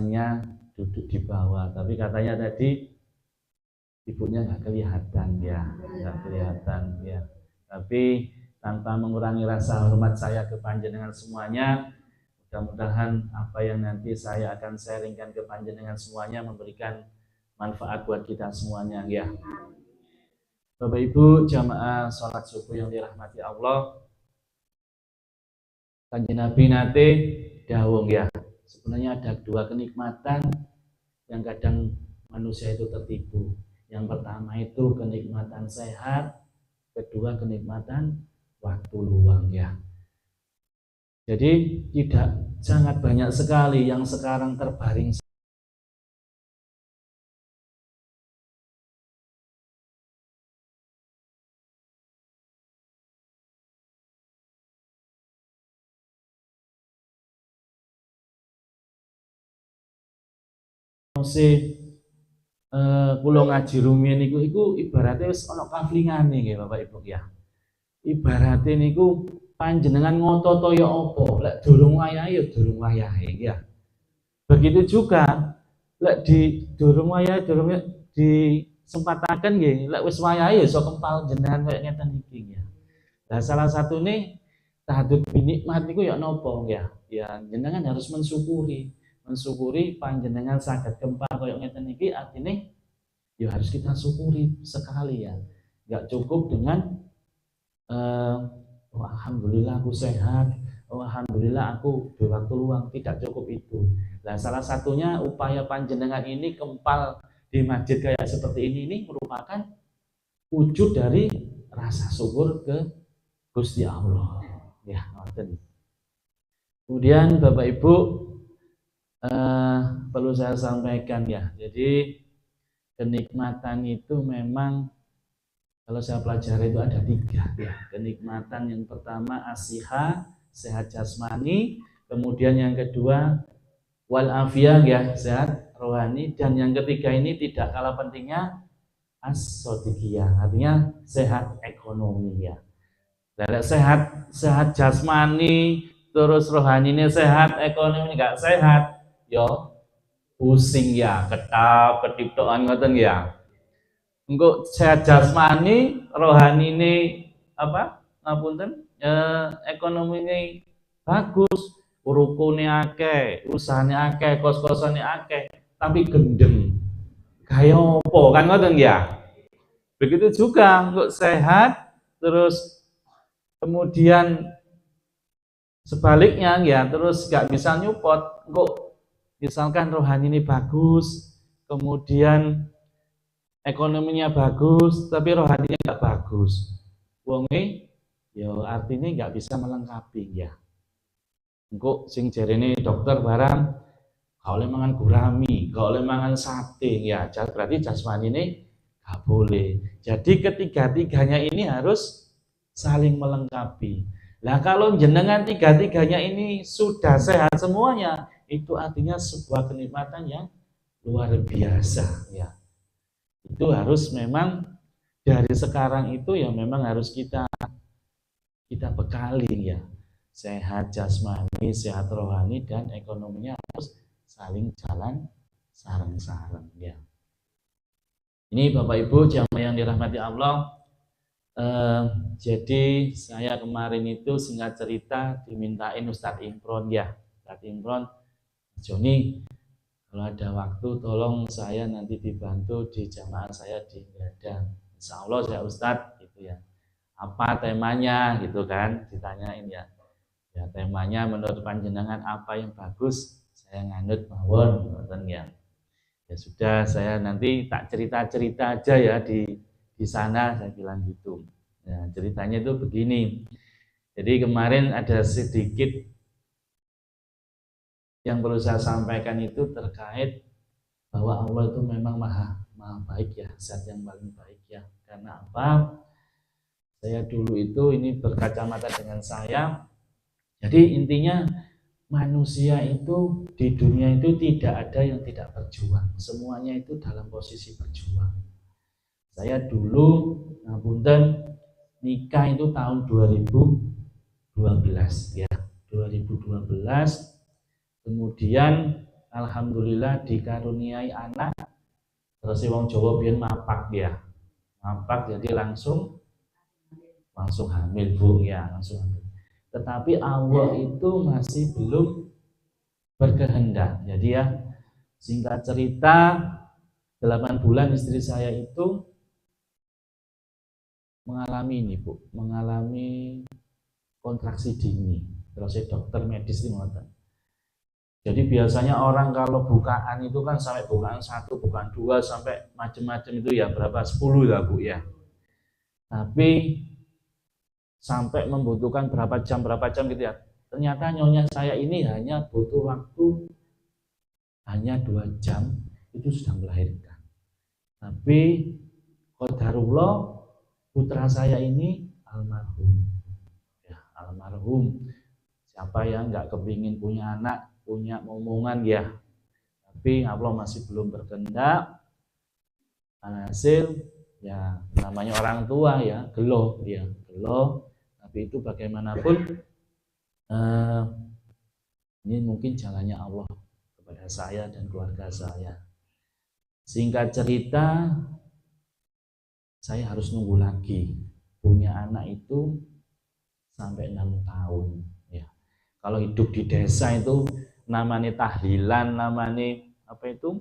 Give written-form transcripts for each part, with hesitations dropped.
senangnya duduk di bawah, tapi katanya tadi ibunya nggak kelihatan ya, tapi tanpa mengurangi rasa hormat saya ke panjenengan semuanya, mudah-mudahan apa yang nanti saya akan sharingkan ke panjenengan semuanya memberikan manfaat buat kita semuanya ya. Bapak Ibu jamaah sholat subuh yang dirahmati Allah, Kanjeng Nabi nate dawuh ya, sebenarnya ada dua kenikmatan yang kadang manusia itu tertipu. Yang pertama itu kenikmatan sehat, kedua kenikmatan waktu luang ya. Jadi sangat banyak sekali yang sekarang terbaring kula ngaji rumiyin niku ibaratnya wis ana kaflingane nggih Bapak Ibu ya. Ibaratnya niku panjenengan ngotot ya apa, lek durung wayahe ya durung wayahe ya. Begitu juga lek di durung wayahe durung disempataken nggih, lek wis wayahe ya iso kempal jenengan kaya ngeten iki ya. Nah, salah satu nih tahadud binikmat niku ya napa ya? Ya jenengan harus mensyukuri panjenengan saged kempal kaya ngeten iki, artinya ya harus kita syukuri sekali ya. Enggak cukup dengan oh, alhamdulillah aku sehat, oh, alhamdulillah aku berwaktu luang, tidak cukup itu. Nah, salah satunya upaya panjenengan ini kempal di masjid kayak seperti ini merupakan wujud dari rasa syukur ke Gusti Allah. Ya, ngoten. Kemudian Bapak Ibu perlu saya sampaikan ya. Jadi kenikmatan itu memang kalau saya pelajari itu ada 3 ya. Kenikmatan yang pertama asiha, sehat jasmani, kemudian yang kedua wal afiyah ya, sehat rohani, dan yang ketiga ini tidak kalah pentingnya as-sodikiyah, artinya sehat ekonomi ya. Sehat jasmani terus rohaninya sehat, ekonomi nggak sehat, yo pusing ya, ketip-tokan ngoten ya. Engko sehat jasmani, rohani ini apa? Ngapunten, ekonomi ini bagus, rukune akeh, usahane akeh, kos-kosane akeh, tapi gendeng. Kaya apa kan ngoten ya? Begitu juga untuk sehat terus kemudian sebaliknya ya, terus nggak bisa nyupot. Engko misalkan rohani ini bagus, kemudian ekonominya bagus, tapi rohaninya nggak bagus. Wonge, ya artinya nggak bisa melengkapi ya. Engko sing jarene dokter barang, gak oleh mangan gurami, gak oleh mangan sate ya. Berarti jasmani ini nggak boleh. Jadi ketiga-tiganya ini harus saling melengkapi. Nah kalau jenengan tiga-tiganya ini sudah sehat semuanya, itu artinya sebuah kenikmatan yang luar biasa ya. Itu harus memang dari sekarang itu ya memang harus kita bekali ya, sehat jasmani, sehat rohani, dan ekonominya harus saling jalan sareng-sareng ya. Ini Bapak Ibu jamaah yang dirahmati Allah, jadi saya kemarin itu singkat cerita dimintain Ustadz Imron ya, Ustadz Imron, Joni kalau ada waktu tolong saya nanti dibantu di jamaah saya di Gadang. Insya Allah saya Ustadz gitu ya. Apa temanya gitu kan, ditanyain ya. Ya temanya menurut panjenengan apa yang bagus, saya nganut mawon ngoten ya. Ya sudah, saya nanti tak cerita-cerita aja ya di sana, saya bilang gitu. Ya, ceritanya itu begini. Jadi kemarin ada sedikit yang perlu saya sampaikan itu terkait bahwa Allah itu memang maha baik ya, zat yang paling baik ya. Karena apa? Saya dulu itu ini berkacamata dengan saya. Jadi intinya manusia itu di dunia itu tidak ada yang tidak berjuang. Semuanya itu dalam posisi berjuang. Saya dulu ngapunten nikah itu tahun 2012 ya. 2012 kemudian alhamdulillah dikaruniai anak. Terus wong Jawa biyen mapak ya. Mapak jadi langsung hamil Bu ya, langsung hamil. Tetapi Allah itu masih belum berkehendak. Jadi ya, singkat cerita 8 bulan istri saya itu mengalami ini Bu, mengalami kontraksi dini. Terus dokter medis ini ngoten. Jadi biasanya orang kalau bukaan itu kan sampai bukaan 1, bukaan 2 sampai macam-macam itu ya berapa 10 lah Bu ya. Tapi sampai membutuhkan berapa jam gitu ya. Ternyata nyonya saya ini hanya butuh waktu hanya 2 jam itu sudah melahirkan. Tapi qadarullah putra saya ini almarhum. Ya, almarhum. Siapa yang nggak kepingin punya anak, punya momongan ya. Tapi Allah masih belum berkehendak. Alhasil ya namanya orang tua ya, gelo ya, gelo. Tapi itu bagaimanapun ini mungkin jalannya Allah kepada saya dan keluarga saya. Singkat cerita, saya harus nunggu lagi punya anak itu sampai 6 tahun ya. Kalau hidup di desa itu namanya tahlilan, namanya apa itu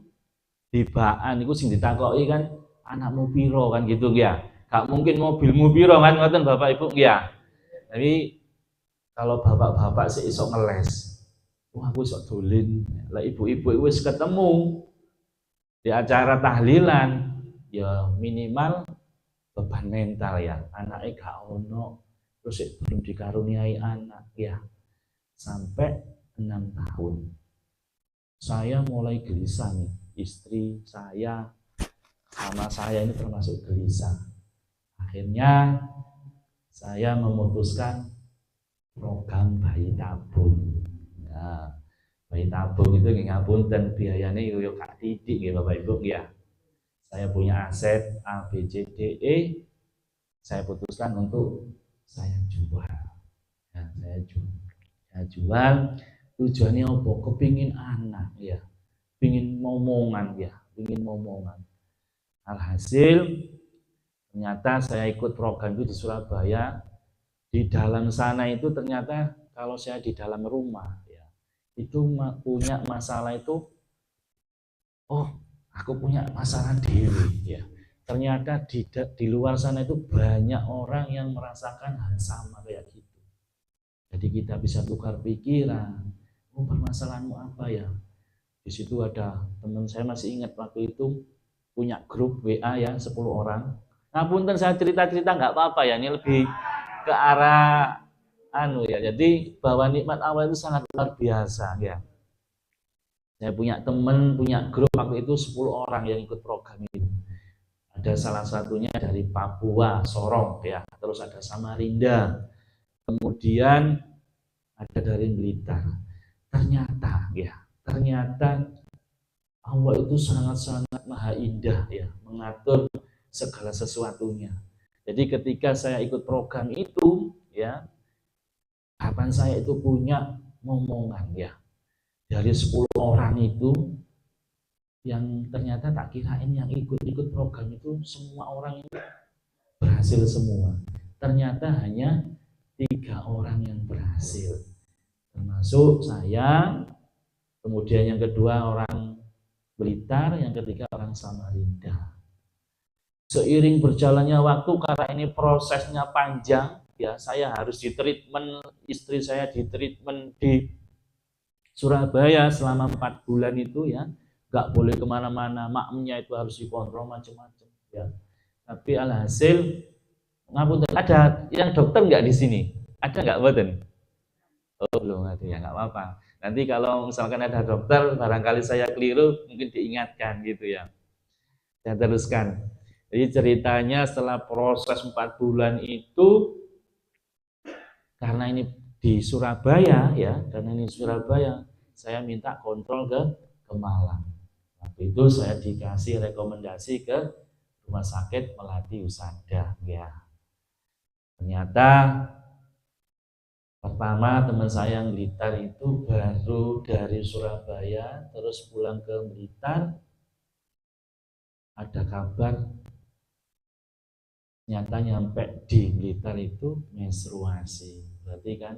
tibaan itu sing ditakoki kan anakmu piro kan gitu ya. Gak mungkin mobilmu piro kan ngoten Bapak Ibu ya. Tapi kalau bapak-bapak sih iso ngeles. Wah, aku iso dolen. Lah ibu-ibu wis ketemu di acara tahlilan ya minimal beban mental ya. Anaknya gak ono terus belum dikaruniai anak ya. Sampai 6 tahun. Saya mulai gelisah nih. Istri saya sama saya ini termasuk gelisah. Akhirnya saya memutuskan program bayi tabung. Nah, bayi tabung itu ngapunten biayanya yo gak titik nggih Bapak Ibu ya. Saya punya aset A B C D E. Saya putuskan untuk saya jual. Nah, saya jual tujuannya apa? Kepingin anak ya. Pingin momongan ya, pingin momongan. Alhasil ternyata saya ikut program itu di Surabaya. Di dalam sana itu ternyata kalau saya di dalam rumah ya, itu punya masalah itu, oh aku punya masalah dewi ya. Ternyata di luar sana itu banyak orang yang merasakan hal sama kayak gitu. Jadi kita bisa tukar pikiran. Oh permasalahanmu apa ya? Di situ ada teman saya masih ingat waktu itu punya grup WA ya 10 orang. Ngapunten saya cerita-cerita nggak apa-apa ya, ini lebih ke arah ya. Jadi bahwa nikmat Allah itu sangat luar biasa ya. Saya punya teman, punya grup waktu itu 10 orang yang ikut program itu. Ada salah satunya dari Papua, Sorong ya. Terus ada Samarinda. Kemudian ada dari Blitar. Ternyata Allah itu sangat-sangat maha indah ya, mengatur segala sesuatunya. Jadi ketika saya ikut program itu ya, kapan saya itu punya momongan ya. Dari 10 orang itu yang ternyata tak kirain yang ikut program itu semua orang itu berhasil semua. Ternyata hanya 3 orang yang berhasil. Termasuk saya, kemudian yang kedua orang Blitar, yang ketiga orang Samarinda. Seiring berjalannya waktu karena ini prosesnya panjang, ya saya harus ditreatment, istri saya ditreatment di Surabaya selama 4 bulan itu ya, nggak boleh kemana-mana, makmumnya itu harus dikontrol macam-macam ya. Tapi alhasil, ngapunten, ada yang dokter nggak di sini? Ada nggak boten? Oh belum ada ya, nggak apa-apa. Nanti kalau misalkan ada dokter, barangkali saya keliru, mungkin diingatkan gitu ya. Saya teruskan. Jadi ceritanya setelah proses 4 bulan itu, karena ini di Surabaya ya, saya minta kontrol ke Malang. Waktu itu saya dikasih rekomendasi ke Rumah Sakit Melati Husada ya. Ternyata Pertama teman saya yang Blitar itu baru dari Surabaya terus pulang ke Blitar, ada kabar nyata nyampe di Blitar itu menstruasi, berarti kan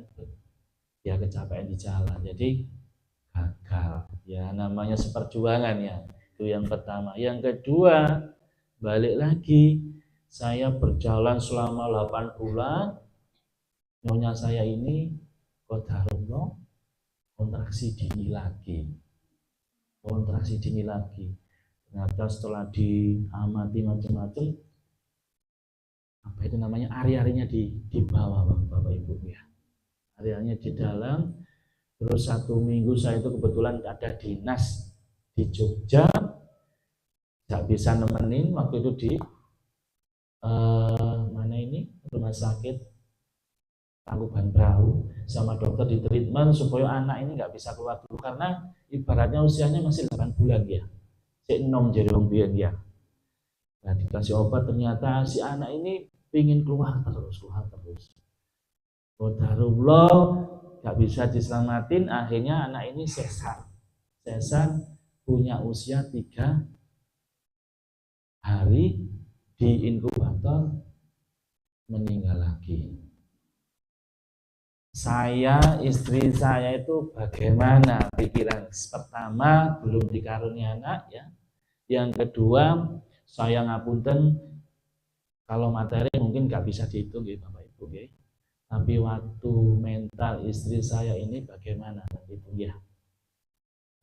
dia kecapean di jalan, jadi gagal. Ya namanya seperjuangan ya, itu yang pertama. Yang kedua, balik lagi, saya berjalan selama 8 bulan, nyonya saya ini qadarullah kontraksi dini lagi, ternyata setelah diamati macam-macam, apa itu namanya, ari-arinya di bawah Bapak Ibu ya, ari-arinya di dalam. Terus 1 minggu saya itu kebetulan ada dinas di Jogja, nggak bisa nemenin waktu itu di mana ini, rumah sakit Tangkuban Perahu, sama dokter di treatment supaya anak ini nggak bisa keluar dulu karena ibaratnya usianya masih 8 bulan ya, si enom jadi wong biyen ya. Nah dikasih obat, ternyata si anak ini pingin keluar terus. Qadarullah nggak bisa diselamatin, akhirnya anak ini sesar punya usia 3 hari di inkubator, meninggal lagi. Saya, istri saya itu bagaimana pikiran? Pertama, belum dikaruniai anak ya. Yang kedua, saya ngapunten, kalau materi mungkin nggak bisa dihitung ya Bapak Ibu ya. Tapi waktu mental istri saya ini bagaimana itu ya.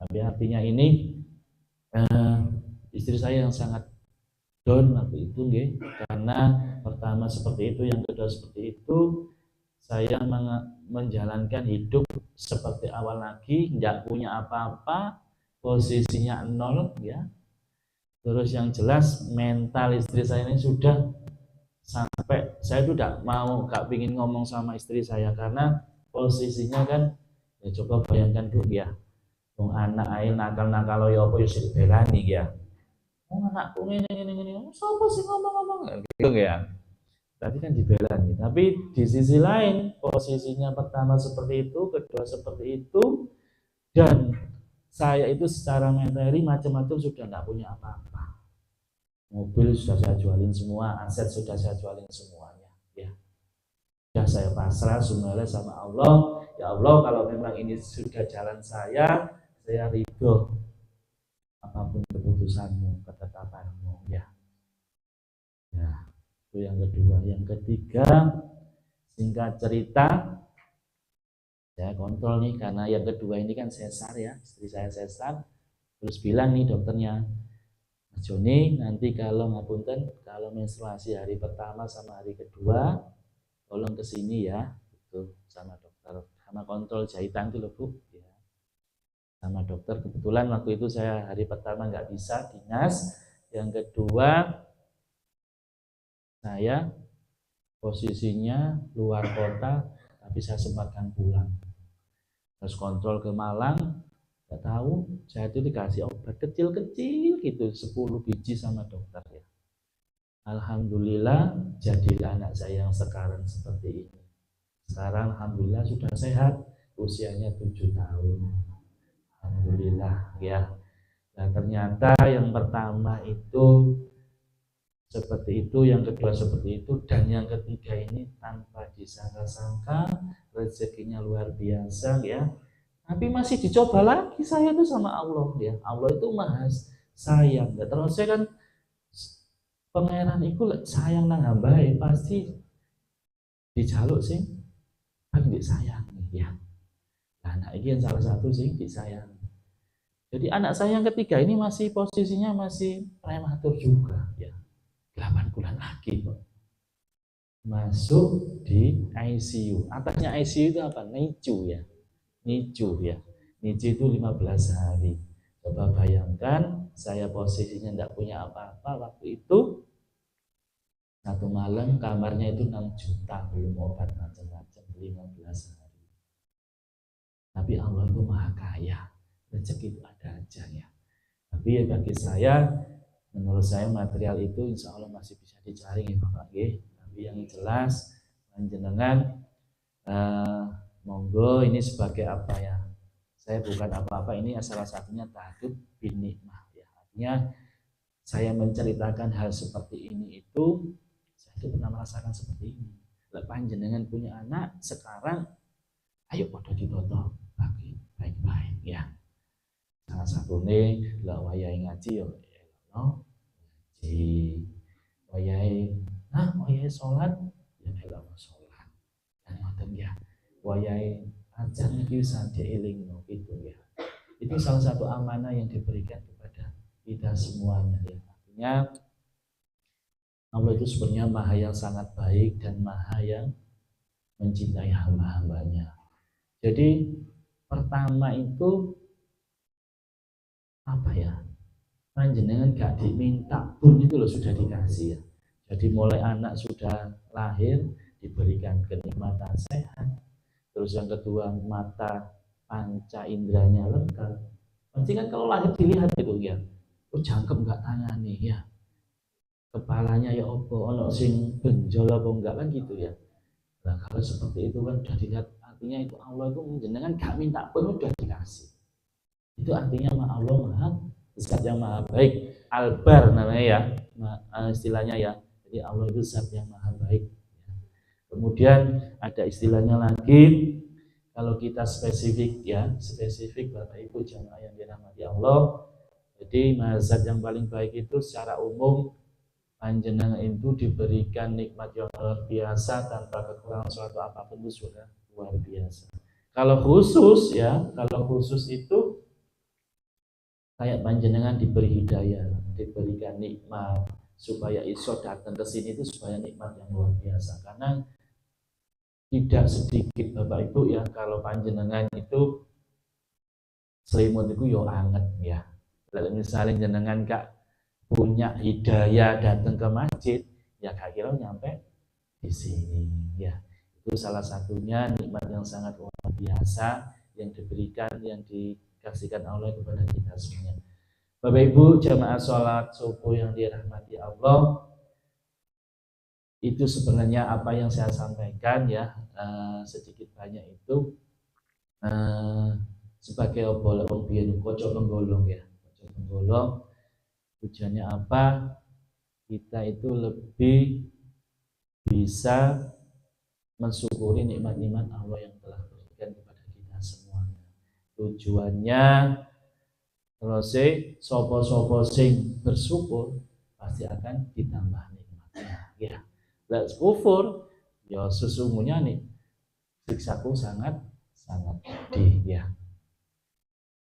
Tapi artinya ini istri saya yang sangat down waktu itu ya. Karena pertama seperti itu, yang kedua seperti itu, saya menjalankan hidup seperti awal lagi, nggak punya apa-apa, posisinya 0 ya. Terus yang jelas mental istri saya ini sudah sampai saya tuh nggak pingin ngomong sama istri saya karena posisinya kan ya, coba bayangkan Bu ya, anak ae nakal-nakal ya apa ya sing dibelani ya. Anakku ini, siapa sih ngomong-ngomong gitu ya. Tadi kan dibelani, tapi di sisi lain posisinya pertama seperti itu, kedua seperti itu, dan saya itu secara materi macam-macam sudah nggak punya apa-apa. Mobil sudah saya jualin semua, aset sudah saya jualin semuanya, ya. Sudah saya pasrah semuanya sama Allah. Ya Allah, kalau memang ini sudah jalan saya ridho apapun keputusanmu, ketetapanmu, ya. Ya. Itu yang kedua. Yang ketiga, singkat cerita, saya kontrol nih karena yang kedua ini kan sesar ya, istri saya sesar, terus bilang nih dokternya, Mas Joni nanti kalau ngapunten, kalau menstruasi hari pertama sama hari kedua tolong kesini ya, itu sama dokter, sama kontrol jahitan itu loh Bu ya. Sama dokter, kebetulan waktu itu saya hari pertama nggak bisa dinas, yang kedua saya posisinya luar kota, tapi saya sempatkan pulang. Terus kontrol ke Malang, nggak tahu, saya itu dikasih obat kecil-kecil gitu, 10 biji sama dokter ya. Alhamdulillah jadilah anak saya yang sekarang seperti ini. Sekarang alhamdulillah sudah sehat, usianya 7 tahun. Alhamdulillah ya. Nah ternyata yang pertama itu seperti itu, yang kedua seperti itu, dan yang ketiga ini tanpa disangka-sangka rezekinya luar biasa ya. Tapi masih dicoba lagi saya itu sama Allah ya. Allah itu maha sayang. Ya, terus saya kan pangeran itu sayang nang hambae pasti dijaluk sih kan disayang ya. Nah, anak ini yang salah satu sih disayang. Jadi anak saya yang ketiga ini masih posisinya masih prematur juga ya. 8 bulan lagi Pak. Masuk di ICU. Atasnya ICU itu apa? NICU ya. NICU ya. NICU itu 15 hari. Coba bayangkan saya posisinya tidak punya apa-apa waktu itu. Satu malam kamarnya itu 6 juta belum obat macam-macam 15 hari. Tapi Allah itu maha kaya. Rezeki itu ada aja ya. Tapi ya bagi saya, menurut saya material itu insya Allah masih bisa dicari ya Bapak. Tapi yang jelas jenengan Monggo ini sebagai apa ya? Saya bukan apa-apa, ini salah satunya ta'addub bin nikmah ya. Artinya saya menceritakan hal seperti ini itu saya itu pernah merasakan seperti ini. Panjenengan punya anak sekarang, ayo podo ditoto bagi baik-baik ya. Salah satunya lah wayahe ngaji yo elono ngaji. Wayahe sholat ya elono sholat. Dan ngoten ya. Wayahe ajan iki sadhe elingno gitu ya. Itu salah satu amanah yang diberikan kepada kita semuanya ya. Artinya Allah itu sebenarnya maha yang sangat baik dan maha yang mencintai hamba-hambanya. Jadi pertama itu apa ya? Panjenengan gak diminta pun itu loh sudah dikasih ya. Jadi mulai anak sudah lahir diberikan kenikmatan sehat. Terus yang kedua mata panca inderanya lengkap. Pasti kan kalau lahir dilihat itu ya. Oh jangkep nggak tangannya ya. Kepalanya ya opo ono sing benjol apa enggak kan gitu ya. Nah kalau seperti itu kan sudah dilihat, artinya itu Allah itu menjenengan gak minta pun sudah dikasih. Itu artinya Allah maha zat yang maha baik. Albar namanya ya, istilahnya ya. Jadi Allah itu zat yang maha baik. Kemudian ada istilahnya lagi, kalau kita spesifik ya, spesifik Bapak Ibu jamaah yang dirahmati Allah. Jadi mazhab yang paling baik itu secara umum panjenengan itu diberikan nikmat yang luar biasa tanpa kekurangan suatu apapun itu sudah luar biasa. Kalau khusus ya, kalau khusus itu kayak panjenengan diberi hidayah, diberikan nikmat supaya iso datang ke sini itu supaya nikmat yang luar biasa. Karena tidak sedikit Bapak Ibu ya kalau panjenengan itu selimut itu yo anget ya. Kalau misalnya jenengan gak punya hidayah datang ke masjid, ya gak kira nyampe di sini ya. Itu salah satunya nikmat yang sangat luar biasa yang diberikan, yang dikasihkan Allah kepada kita semuanya. Bapak Ibu jamaah sholat subuh yang dirahmati Allah, itu sebenarnya apa yang saya sampaikan ya, sedikit banyak itu sebagai obol biyen kocok penggolong ya, kocok penggolong. Tujuannya apa? Kita itu lebih bisa mensyukuri nikmat-nikmat Allah yang telah berikan kepada kita semuanya. Tujuannya terus sopo-sopo sing bersyukur pasti akan ditambah nikmatnya ya. Let's kufur ya sesungguhnya nih siksaku sangat pedih ya.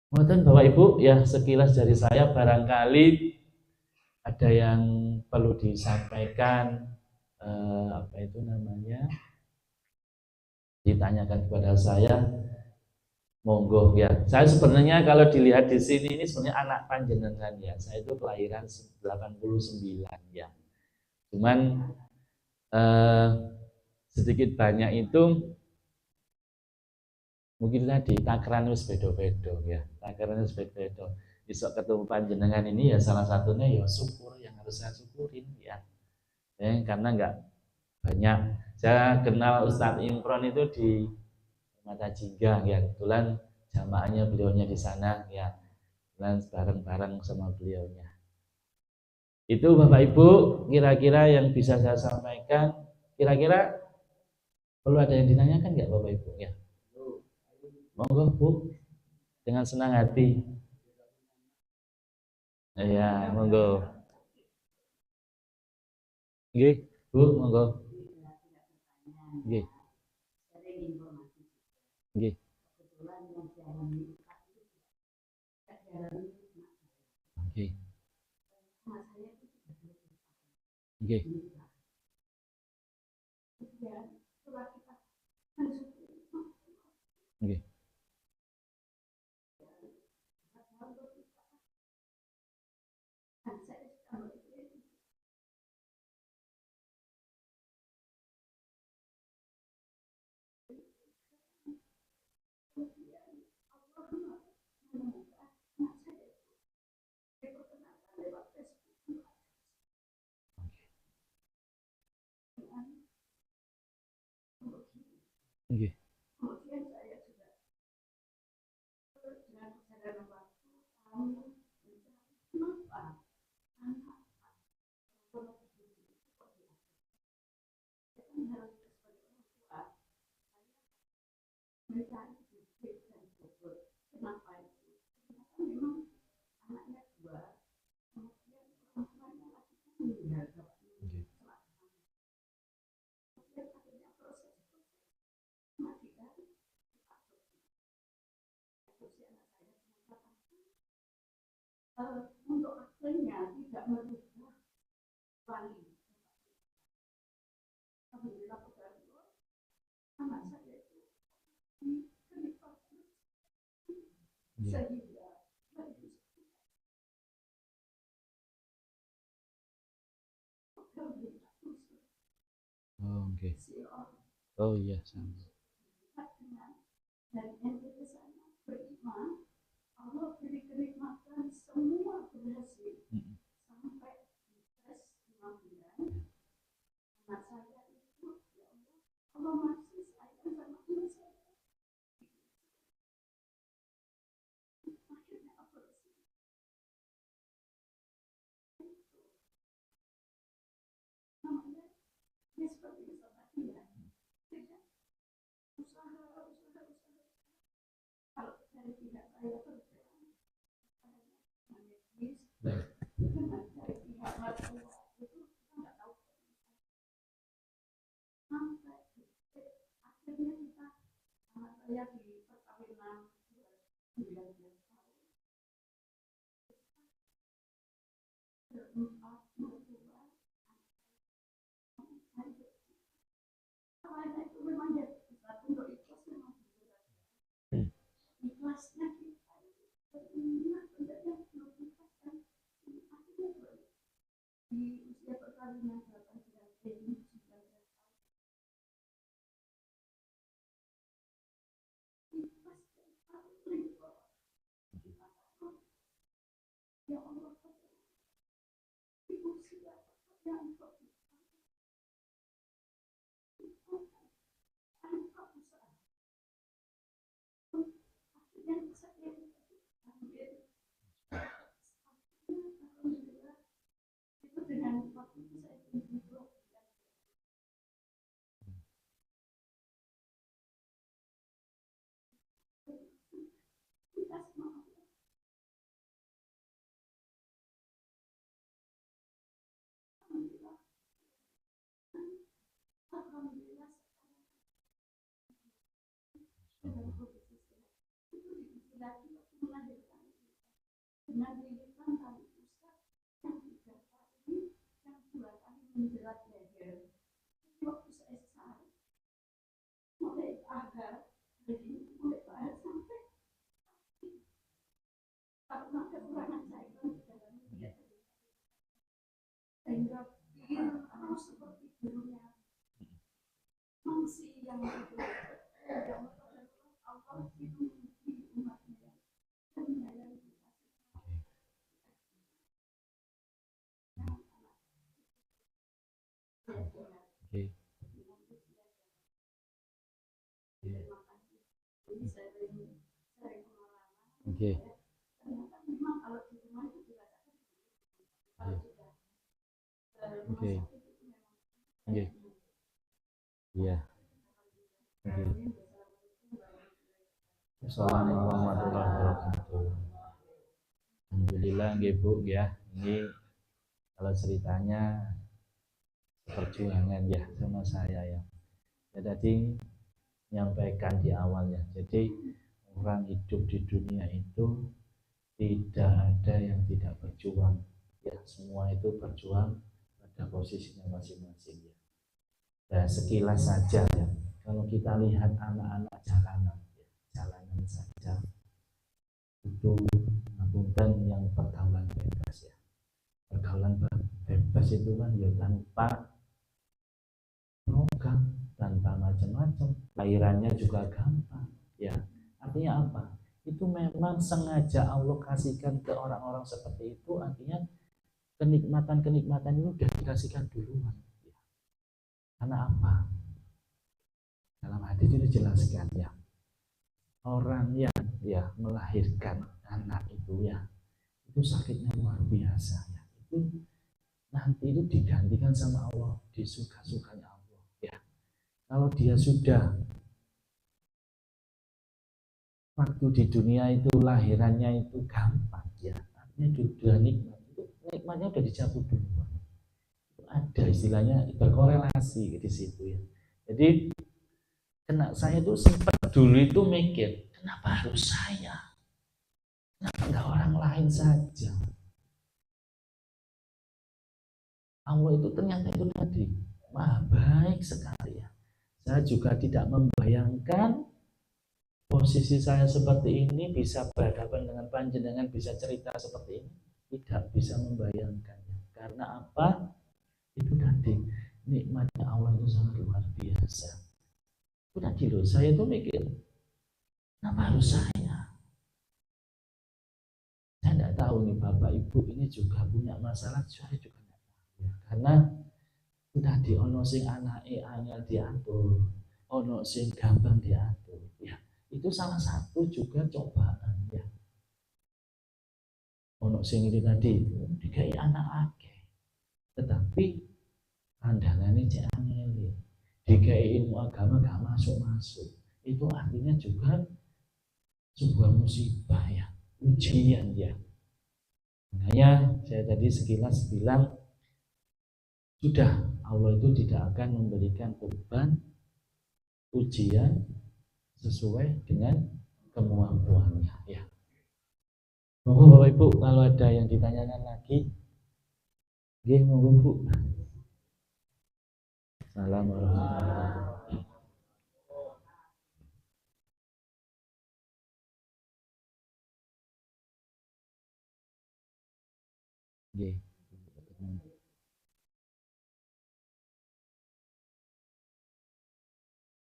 Kemudian Bapak Ibu ya sekilas dari saya, barangkali ada yang perlu disampaikan, apa itu namanya, ditanyakan kepada saya, monggo ya. Saya sebenarnya kalau dilihat di sini ini sebenarnya anak panjenengan ya. Saya itu kelahiran 89 ya. Cuman sedikit banyak itu mungkin tadi takaran wis bedo-bedo ya. Takaran wis bedo-bedo. Besok ketemu panjenengan ini ya salah satunya ya syukur yang harus saya syukurin ya. Karena enggak banyak. Saya kenal Ustadz Imron itu di Mata Jingga ya, kebetulan jamaahnya beliaunya di sana ya, dan bareng-bareng sama beliaunya. Itu Bapak Ibu kira-kira yang bisa saya sampaikan. Kira-kira perlu ada yang ditanyakan nggak Bapak Ibu ya? Monggo Bu, dengan senang hati. Ya, monggo. Nggih, Bu, monggo. Nggih. Nggih. Nggih. Nggih. Nggih. Nggih. untuk akhirnya tidak merubah wali. Alhamdulillah kepada anak saya itu sehingga oh, okay. Oh iya sama. Dan yang di sana beriman, Allah beri kenikmatan semua berhasil sampai tes 5 bulan. Anak saya itu, ya Allah masih sayang sama anak saya. Akhirnya operasi. Namanya dia seperti tadi ya. Usaha. Kalau dari pihak saya berjalan, dengan dari pihak mertua itu kita nggak tahu sampai akhirnya kita anak saya di perkawinan 19 tahun berempat mertua awalnya itu memang jadi berat untuk ikhlas memang berat ikhlasnya kita beriman benda yang belum ikhlas kan akhirnya di usia perkawinan 8 bulan ini 19 tahun ikhlas dan paling ya Allah ibu siapa yang Alhamdulillah dalam kondisi sehat itu laki melahirkan dengan lilitan tali pusat yang 3 kali yang 2 kali menjerat leher. Waktu saya sehari mulai paha jadi mulai paha sampai karena kekurangan cairan di dalam dia sehingga harus seperti dulunya masih yang itu yang Allah itu di umatnya dan menyayangi kita. Okay. Okay. Oke. Oke. Iya. Oke. Assalamualaikum warahmatullahi wabarakatuh. Alhamdulillah nggih Bu ya. Ini kalau ceritanya perjuangan ya sama saya ya. Ya tadi menyampaikan di awalnya. Jadi orang hidup di dunia itu tidak ada yang tidak berjuang. Ya, semua itu berjuang pada posisinya masing-masing ya. Dan sekilas saja ya, kalau kita lihat anak-anak jalanan saja itu ngapunten yang pergaulan bebas ya. Pergaulan bebas itu kan ya tanpa program, tanpa macam-macam, lahirannya juga gampang ya. Artinya apa? Itu memang sengaja Allah kasihkan ke orang-orang seperti itu, artinya kenikmatan-kenikmatan itu sudah dikasihkan duluan ya. Karena apa? Dalam hadis itu dijelaskan ya, orang yang ya melahirkan anak itu ya, itu sakitnya luar biasa ya. Itu nanti itu digantikan sama Allah, disuka-sukanya Allah ya. Kalau dia sudah waktu di dunia itu lahirannya itu gampang ya, artinya sudah nikmat, itu nikmatnya udah dicabut duluan. Itu ada istilahnya berkorelasi di situ ya. Jadi saya itu sempat dulu itu mikir, kenapa harus saya? Kenapa enggak orang lain saja? Allah itu ternyata itu tadi maha baik sekali ya. Saya juga tidak membayangkan posisi saya seperti ini, bisa berhadapan dengan panjenengan, bisa cerita seperti ini, tidak bisa membayangkannya. Karena apa? Itu tadi nikmatnya Allah itu sangat luar biasa. Itu tadi loh, saya tuh mikir, kenapa harus saya? Saya tidak tahu nih Bapak Ibu ini juga punya masalah, saya juga tidak tahu ya. Karena itu tadi ono sing anake angel diatur, ono sing gampang diatur ya. Itu salah satu juga cobaan ya. Ono sing itu tadi dikai anak akeh, tetapi pandangannya cek angel, dikai ilmu agama gak masuk-masuk. Itu artinya juga sebuah musibah ya, ujian ya. Makanya saya tadi sekilas bilang, sudah Allah itu tidak akan memberikan beban ujian sesuai dengan kemampuannya ya. Monggo Bapak Ibu kalau ada yang ditanyakan lagi, nggih monggo Bu. Assalamualaikum warahmatullahi wabarakatuh. Nggih.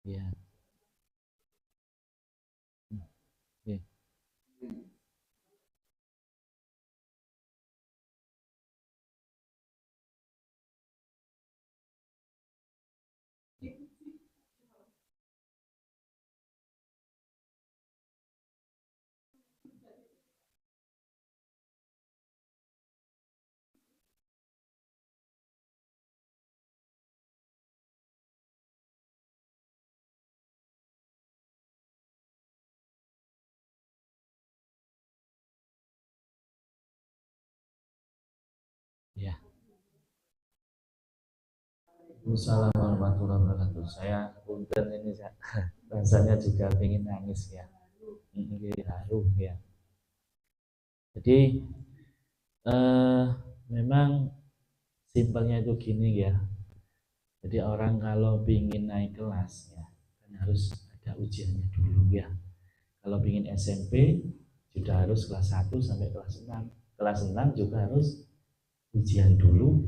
Ya. Nggih. Ya. Assalamualaikum warahmatullahi wabarakatuh. Saya punten ini rasanya juga ingin nangis ya. Ini haru ya. Jadi memang simpelnya itu gini ya. Jadi orang kalau ingin naik kelas ya, kan harus ada ujiannya dulu ya. Kalau ingin SMP sudah harus kelas 1 sampai kelas 6. Kelas 6 juga harus ujian dulu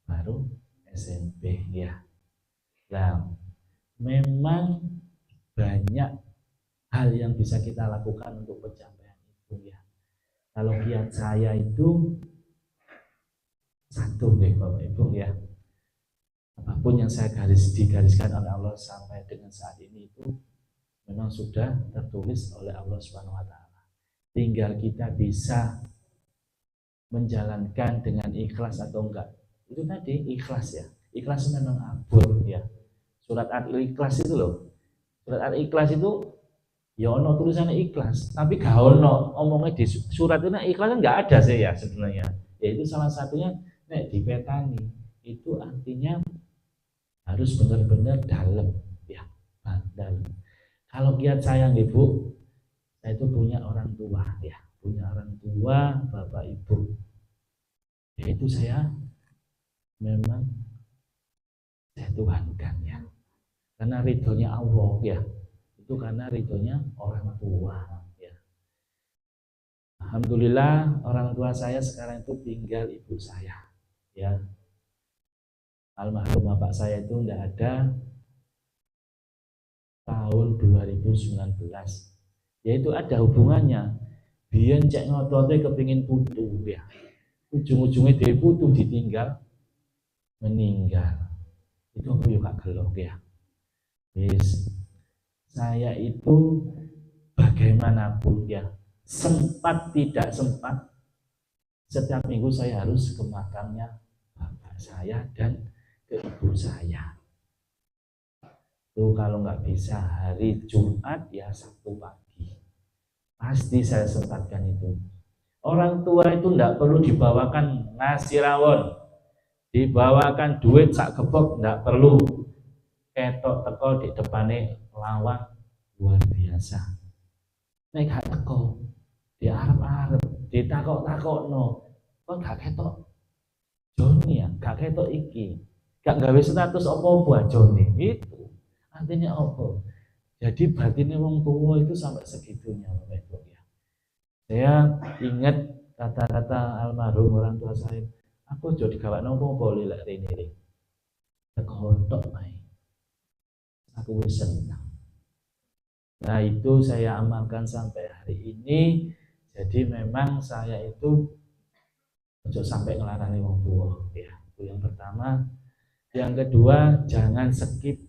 baru SMP ya. Nah, memang banyak hal yang bisa kita lakukan untuk pencapaian itu ya. Kalau kiat saya itu satu nih Bapak Ibu ya. Apapun yang saya digariskan oleh Allah sampai dengan saat ini itu memang sudah tertulis oleh Allah Subhanahu wa taala. Tinggal kita bisa menjalankan dengan ikhlas atau enggak. Itu tadi ikhlas ya. Ikhlas memang abur ya. Surat Al-Ikhlas itu loh. Surat Al-Ikhlas itu ya ono tulisannya ikhlas, tapi gak ono omongnya di surat itu ikhlas kan nggak ada sih ya sebenarnya. Yaitu salah satunya nek dipetani itu artinya harus benar-benar dalam ya, dalam. Kalau kiat saya Ibu, saya itu punya orang tua ya, punya orang tua Bapak Ibu. Yaitu saya memang saya tuhankan ya. Karena ridhonya Allah ya. Itu karena ridhonya orang tua ya. Alhamdulillah orang tua saya sekarang itu tinggal ibu saya ya. Almarhum bapak saya itu tidak ada tahun 2019. Yaitu ada hubungannya. Biyen cek ngotote kepingin putu ya. Ujung-ujungnya dia putu ditinggal meninggal. Itu aku juga gelok ya. Yes. Saya itu bagaimanapun ya, sempat tidak sempat, setiap minggu saya harus ke makamnya bapak saya dan ke ibu saya. Tuh kalau nggak bisa hari Jumat ya Sabtu pagi, pasti saya sempatkan itu. Orang tua itu nggak perlu dibawakan nasi rawon, dibawakan duit sak kebok, nggak perlu. Ketok teko di depannya lawang luar biasa. Nek gak teko di arep-arep ditakok-takokno kok gak ketok Joni ya, gak ketok iki. Gak gawe status apa-apa Joni. Itu artinya apa? Jadi batinnya wong tua itu sampai segitunya Bapak Ibu ya. Saya ingat kata-kata almarhum orang tua saya, aku jadi gawak nopo boleh lek rene. Tekontok ae. Aku wis senang. Nah, itu saya amalkan sampai hari ini. Jadi memang saya itu ojo sampai ngelarani wong tua ya. Itu yang pertama. Yang kedua, jangan skip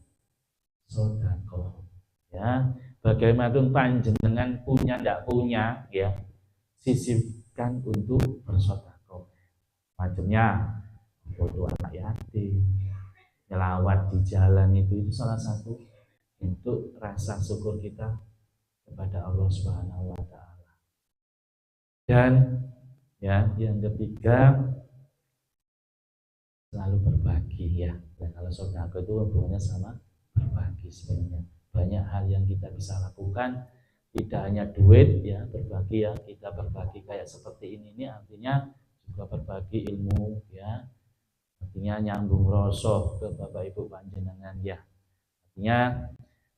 sedekah. Ya, bagaimanapun panjenengan punya tidak punya ya, sisihkan untuk bersedekah. Macamnya foto anak yatim, nyelawat di jalan itu salah satu untuk rasa syukur kita kepada Allah Subhanahu wa taala. Dan ya, yang ketiga selalu berbagi ya. Dan kalau sedekah itu hubungannya sama berbagi sebenarnya. Banyak hal yang kita bisa lakukan, tidak hanya duit ya, berbagi ya, kita berbagi kayak seperti ini artinya juga berbagi ilmu ya, artinya nyambung rasa ke Bapak Ibu panjenengan ya, artinya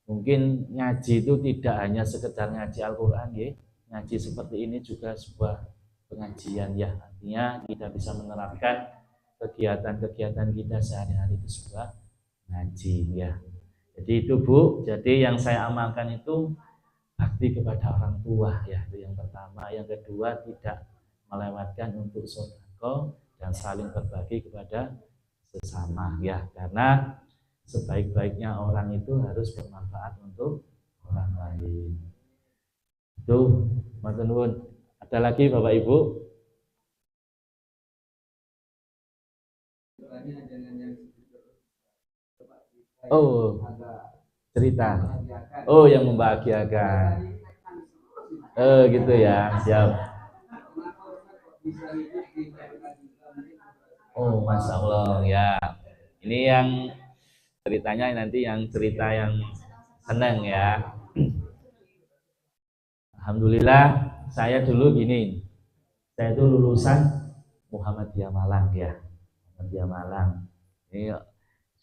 mungkin ngaji itu tidak hanya sekedar ngaji Al-Quran ya, ngaji seperti ini juga sebuah pengajian ya, artinya kita bisa menerapkan kegiatan-kegiatan kita sehari-hari itu sebuah ngaji ya. Jadi itu Bu, jadi yang saya amalkan itu bakti kepada orang tua ya, itu yang pertama. Yang kedua, tidak melewatkan untuk sedekah dan saling berbagi kepada sesama ya, karena sebaik-baiknya orang itu harus bermanfaat untuk orang lain. Itu matur nuwun. Ada lagi Bapak Ibu? Oh, cerita. Oh, yang membahagiakan. Gitu ya. Siap. Oh, Masya Allah ya. Ini yang ceritanya nanti yang cerita yang senang ya. Alhamdulillah saya dulu gini. Saya itu lulusan Muhammadiyah Malang ya. Muhammadiyah Malang. Ini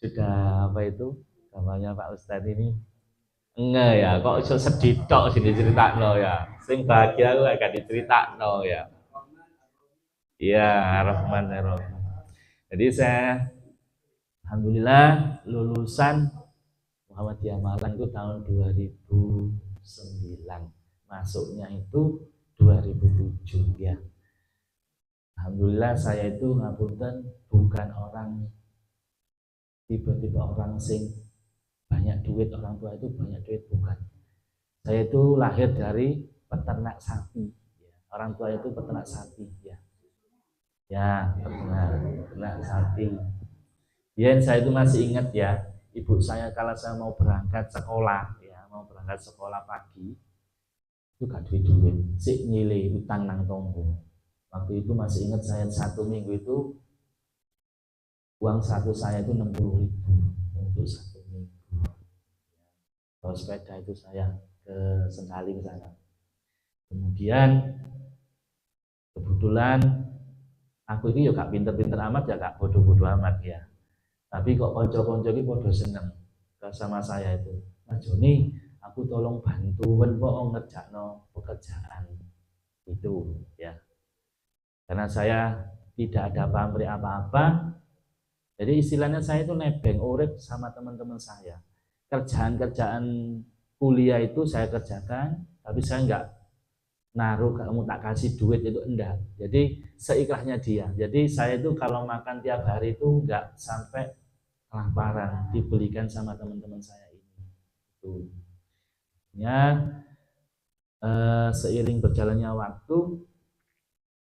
sudah apa itu namanya Pak Ustadz ini enggak ya, kok sedih tok sini cerita ya, sing bahagia aku gak dicerita ya. Iya, Rahman Rahim. Jadi saya alhamdulillah lulusan Muhammadiyah Malang itu tahun 2009, masuknya itu 2007 ya. Alhamdulillah saya itu ngapunten bukan orang tiba-tiba orang sing banyak duit, orang tua itu banyak duit, bukan. Saya itu lahir dari peternak sapi ya. Orang tua itu peternak sapi ya peternak sapi ya. Saya itu masih ingat ya, ibu saya kalau saya mau berangkat sekolah ya, mau berangkat sekolah pagi itu gak duit sik nyile utang nang tonggo. Waktu itu masih ingat saya, satu minggu itu uang satu saya itu 60.000 untuk satu minggu. Kalau sepeda itu saya ke Sengkaling sana. Kemudian kebetulan aku ini ya gak pinter-pinter amat ya, gak bodoh-bodoh amat ya. Tapi kok konco-konco ini bodoh seneng sama saya itu. Mas Joni, aku tolong bantuan kok ngerjakno pekerjaan itu ya. Karena saya tidak ada pamrih apa-apa. Jadi istilahnya saya itu nebeng urip sama teman-teman saya. Kerjaan-kerjaan kuliah itu saya kerjakan, tapi saya enggak naruh kamu tak kasih duit itu, enggak. Jadi seikhlasnya dia. Jadi saya itu kalau makan tiap hari itu enggak sampai kelaparan, dibelikan sama teman-teman saya ini. Itu. Ya, seiring berjalannya waktu,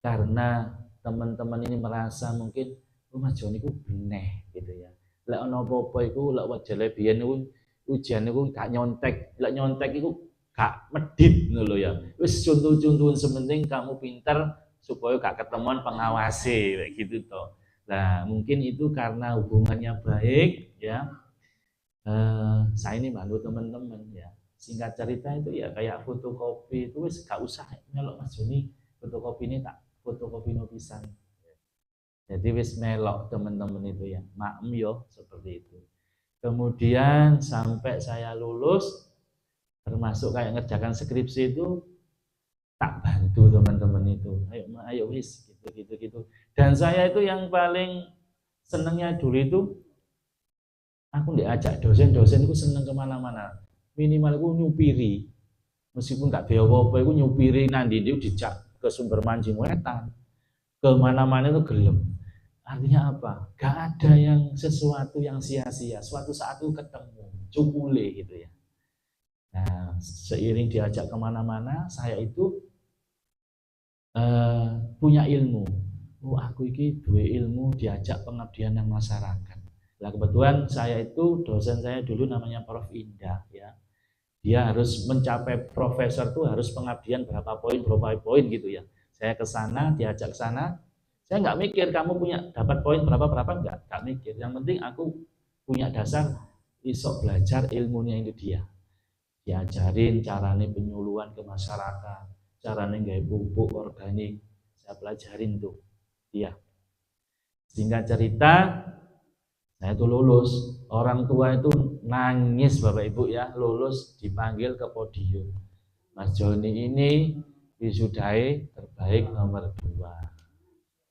karena teman-teman ini merasa mungkin Mas Joni ku beneh gitu ya. Lek ana apa-apa iku lek wajale biyen niku ujian niku gak nyontek, lek nyontek iku gak medit ngono lho ya. Wis contoh-contohan sementing kamu pinter supaya gak ketemuan pengawasi kayak gitu toh. Nah, mungkin itu karena hubungannya baik ya. Saya ini bantu teman-teman ya. Singkat cerita itu ya kayak fotokopi itu wis gak usah nyelok Mas Joni, fotokopi ini tak fotokopi no pisan. Jadi wis melok teman-teman itu ya, maklum yo seperti itu. Kemudian sampai saya lulus, termasuk kayak ngerjakan skripsi itu tak bantu teman-teman itu. Ayo wis gitu. Dan saya itu yang paling senengnya dulu itu aku diajak dosen-dosen itu seneng kemana-mana. Minimal aku nyupiri, meskipun gak biaya apa-apa, aku nyupiri nanti dia dijak ke sumber mancing wetan, kemana-mana itu gelem. Artinya apa? Gak ada yang sesuatu yang sia-sia. Suatu saat itu ketemu, cukule gitu ya. Nah, seiring diajak kemana-mana, saya itu punya ilmu. Oh, aku ini dua ilmu diajak pengabdian yang masyarakat. Nah, kebetulan saya itu dosen saya dulu namanya Prof. Indah ya. Dia harus mencapai profesor tuh harus pengabdian berapa poin gitu ya. Saya ke sana, diajak ke sana. Saya nggak mikir kamu punya dapat poin berapa nggak mikir. Yang penting aku punya dasar isok belajar ilmunya itu dia. Diajarin caranya penyuluhan ke masyarakat, caranya nggak pupuk organik. Saya pelajarin tuh dia. Singkat cerita, saya itu lulus. Orang tua itu nangis Bapak Ibu ya, lulus dipanggil ke podium. Mas Joni ini wisudai terbaik nomor 2.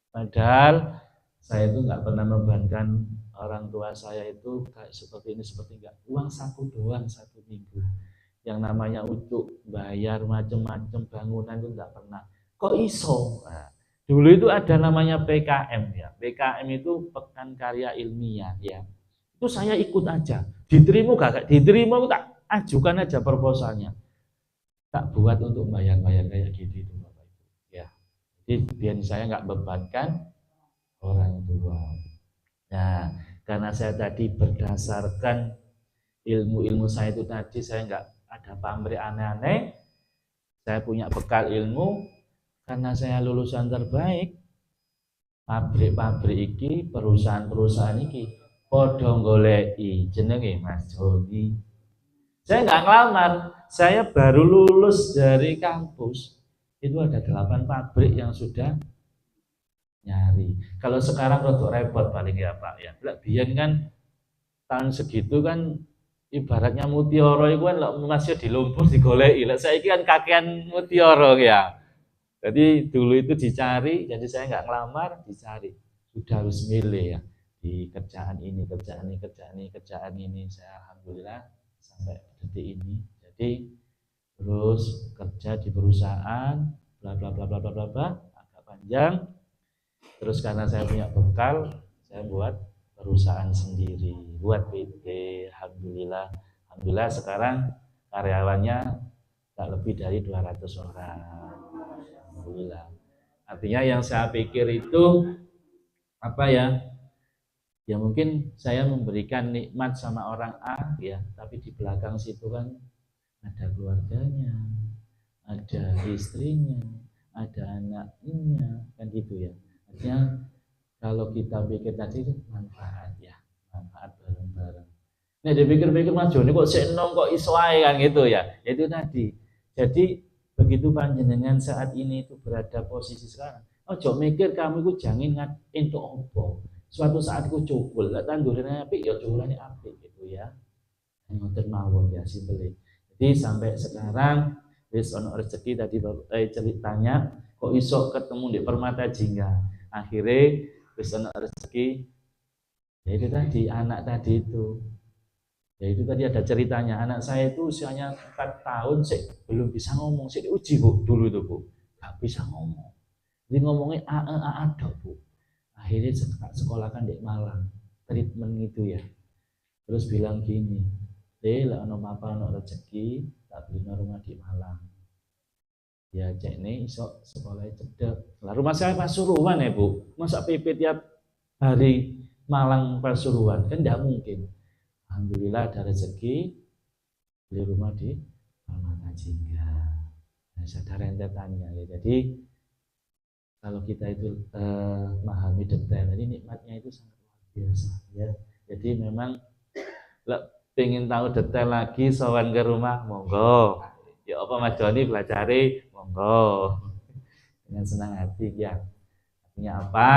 Padahal saya itu nggak pernah membebankan orang tua saya itu kayak seperti ini seperti enggak. Uang saku doang 1 minggu. Yang namanya untuk bayar macam-macam bangunan itu nggak pernah. Kok iso? Nah, dulu itu ada namanya PKM ya. PKM itu Pekan Karya Ilmiah ya. Itu saya ikut aja. Diterima gak? Diterima aku tak ajukan aja proposalnya. Tak buat untuk bayar-bayar kayak gitu itu Bapak Ibu. Ya. Jadi biar saya nggak bebankan orang tua. Nah, karena saya tadi berdasarkan ilmu-ilmu saya itu tadi saya nggak ada pamrih aneh-aneh. Saya punya bekal ilmu karena saya lulusan terbaik. Pabrik-pabrik iki, perusahaan-perusahaan iki podo goleki jenenge Mas Joni. Saya nggak ngelamar, saya baru lulus dari kampus. Itu ada 8 pabrik yang sudah nyari. Kalau sekarang rotok repot paling ya Pak ya. Biyen kan tahun segitu kan ibaratnya mutiara itu kan masih di lumpur digoleki. Lah saiki kan kakean mutiara ya. Jadi dulu itu dicari, jadi saya nggak ngelamar, dicari. Sudah harus milih ya. Di kerjaan ini, kerjaan ini. Saya alhamdulillah sampai detik ini. Jadi terus kerja di perusahaan, bla bla bla bla bla bla, agak panjang. Terus karena saya punya bekal, saya buat perusahaan sendiri, buat PT. Alhamdulillah, alhamdulillah sekarang karyawannya tak lebih dari 200 orang. Alhamdulillah. Artinya yang saya pikir itu apa ya? Ya mungkin saya memberikan nikmat sama orang A ya, tapi di belakang situ kan ada keluarganya, ada istrinya, ada anaknya, kan gitu ya. Artinya kalau kita pikir tadi itu manfaat ya, manfaat bareng-bareng. Nah dipikir-pikir Mas Joni kok seneng kok iso ae kan gitu ya. Itu tadi. Jadi begitu panjenengan saat ini itu berada posisi sekarang, ojo mikir kamu itu jangan entuk opo. Suatu saat ku cukul, lek tandurane apik ya cukulane apik gitu ya. Ngoten mawon ya simpel. Jadi sampai sekarang wis ono rezeki tadi ceritanya kok iso ketemu di Permata Jingga. Akhirnya wis ono rezeki. Ya itu tadi anak tadi itu. Ya itu tadi ada ceritanya, anak saya itu usianya 4 tahun sih belum bisa ngomong, sih diuji Bu dulu itu Bu, gak bisa ngomong, jadi ngomongnya a dok Bu. Akhirnya sekolah kan di Malang, treatment itu ya, terus bilang gini, lah ono papa ono rezeki, tak beli rumah di Malang. Ya cek nih iso sekolahnya cedek. Lah rumah saya Pasuruan ya Bu, masa PP tiap hari Malang Pasuruan kan tidak mungkin. Alhamdulillah ada rezeki beli rumah di Permata Jingga. Nah, ada rentetannya ya. Jadi kalau kita itu memahami detail, jadi nikmatnya itu sangat luar biasa ya. Jadi memang pengen tahu detail lagi sowan ke rumah monggo. Ya apa Mas Joni belajari monggo. Dengan senang hati ya. Artinya apa?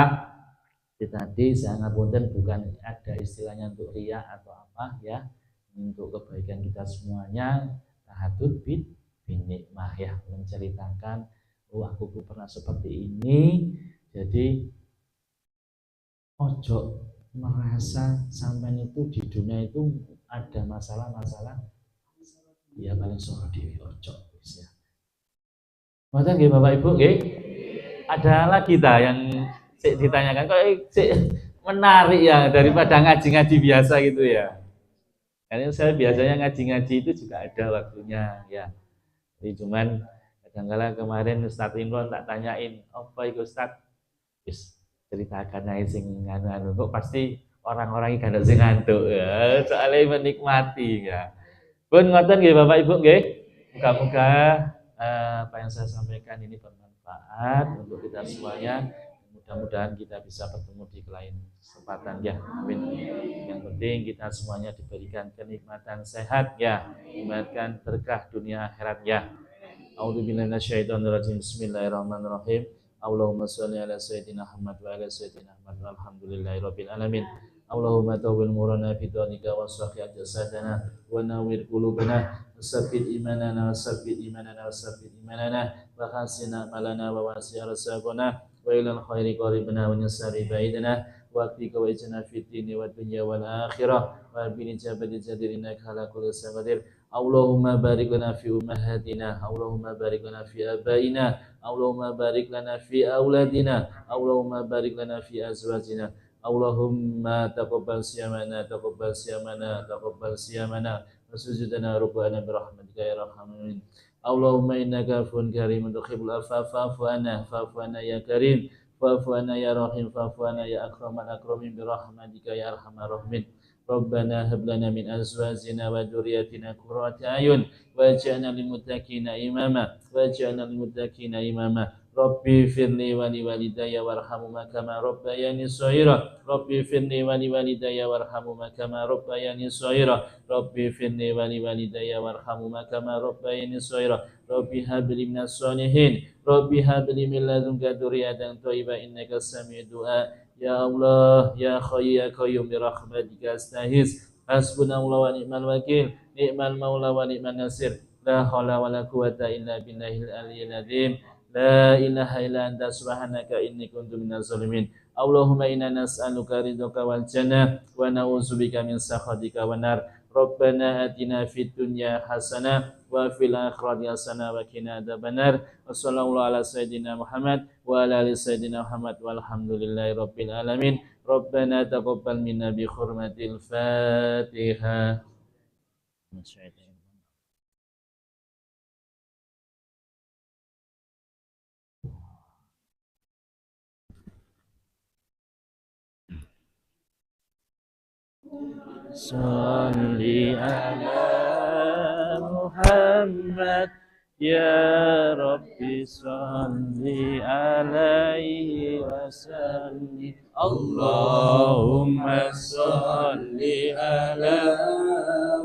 Tadi saya ngapunten bukan ada istilahnya untuk riya atau apa ya, untuk kebaikan kita semuanya. Tahadud binikmah ya, menceritakan oh aku pernah seperti ini. Jadi ojo merasa sampai itu di dunia itu ada masalah-masalah ya paling soro dewi ojo ya. Mboten nggih Bapak Ibu nggih. Ada lagi yang ditanyakan kok menarik ya daripada ngaji-ngaji biasa gitu ya. Karena saya biasanya ngaji-ngaji itu juga ada waktunya ya. Jadi cuman kadang-kala kemarin Ustadz Imron tak tanyain, apa itu Ustadz? Wis ceritakan aja sing nganu-nganu kok pasti orang-orang iki kan sing ngantuk ya, soalnya menikmati ya. Pun ngoten nggih Bapak Ibu nggih. Muga-muga apa yang saya sampaikan ini bermanfaat untuk kita semuanya. Mudah-mudahan kita bisa bertemu di lain kesempatan ya. Amin. Yang penting kita semuanya diberikan kenikmatan sehat ya, diberikan berkah dunia akhirat ya. A'udzubillahi minasyaitonirrajim. Bismillahirrahmanirrahim. Allahumma sholli ala sayyidina Muhammad wa ala sayyidina Muhammad walhamdulillahirabbil alamin. Allahumma tawwil murana fi dunika wa sahih jasadana wa nawwir qulubana wasabbit imanana wasabbit imanana wasabbit imanana wa hasina malana wa wasi' arsaqana wa ilal khairi qaribna wa nasari baidana wa qika wa ijna fid dini wa dunya wal akhirah wa bil ijabati jadirina kala kulli sabadir. Allahumma barik lana fi ummahatina, Allahumma barik lana fi abaina, Allahumma barik lana fi auladina, Allahumma barik lana fi azwajina, Allahumma taqabbal siyamana, taqabbal siyamana, taqabbal siyamana, wa sujudana rubbana birahmatika ya arhamar. Allahumma innaka afuwun karimun tuhibbul afwa fa'fu anna, fa'fu anna ya karim, fa'fu anna ya rahim, fa'fu anna ya akramal akramin birahmatika ya arhamar rahimin. Rabbana hab lana min azwajina wa dzurriyyatina qurrata a'yun waj'alna lil muttaqina imama waj'alna lil muttaqina imama. Rabbi firli wa li walidayya warhamhuma kama rabbayani shaghira. Rabbi firli wa li walidayya warhamhuma kama rabbayani shaghira. Rabbi firli wa li walidayya warhamhuma kama rabbayani shaghira. Rabbi hab li minas shalihin. Rabbi hab li min ladunka dzurriyyatan thayyibah innaka sami'ud du'a. Ya Allah, ya Hayyu ya Qayyum bi rahmatika astaghits. Hasbunallahu wa ni'mal wakil, ni'mal maula wa ni'man nasir. La haula wa la quwata illa billahil aliyyil azim. La ilaha illa anta subhanaka inni kuntu minaz zalimin. Allahumma inna nas'aluka ridhaka wal jannah wa na'udzubika min sakhatika wan nar. Rabbana atina fid dunya hasanah wa fil akhirati hasanah wa qina adzabannar. Wassallallahu ala sayyidina Muhammad wa ala ali sayyidina Muhammad walhamdulillahi rabbil alamin. Rabbana taqabbal minna bi hurmatil Fatihah. Salli ala Muhammad ya Rabbi salli alaihi wasallim. Allahumma salli ala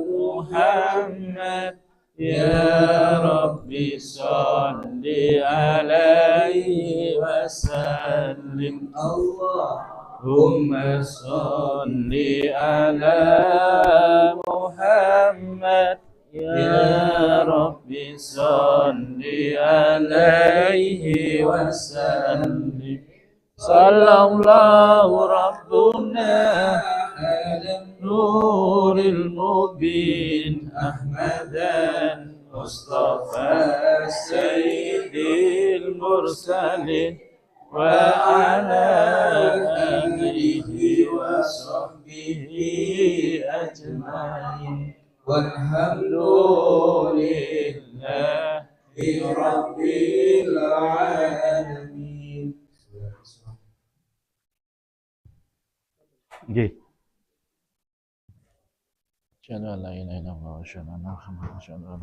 Muhammad ya Rabbi salli alaihi wasallim. Allahumma salli ala Muhammad ya Rabbi salli alaihi wasallim. Sallallahu Rabbuna ala nuril mubin Ahmadan Mustafa Sayyidil Mursalin wa ala alihi wa sahbihi ajma'in walhamdulillahi rabbil alamin. Nggih. Asyhadu an la ilaha illallah wa asyhadu anna Muhammadan rasulullah.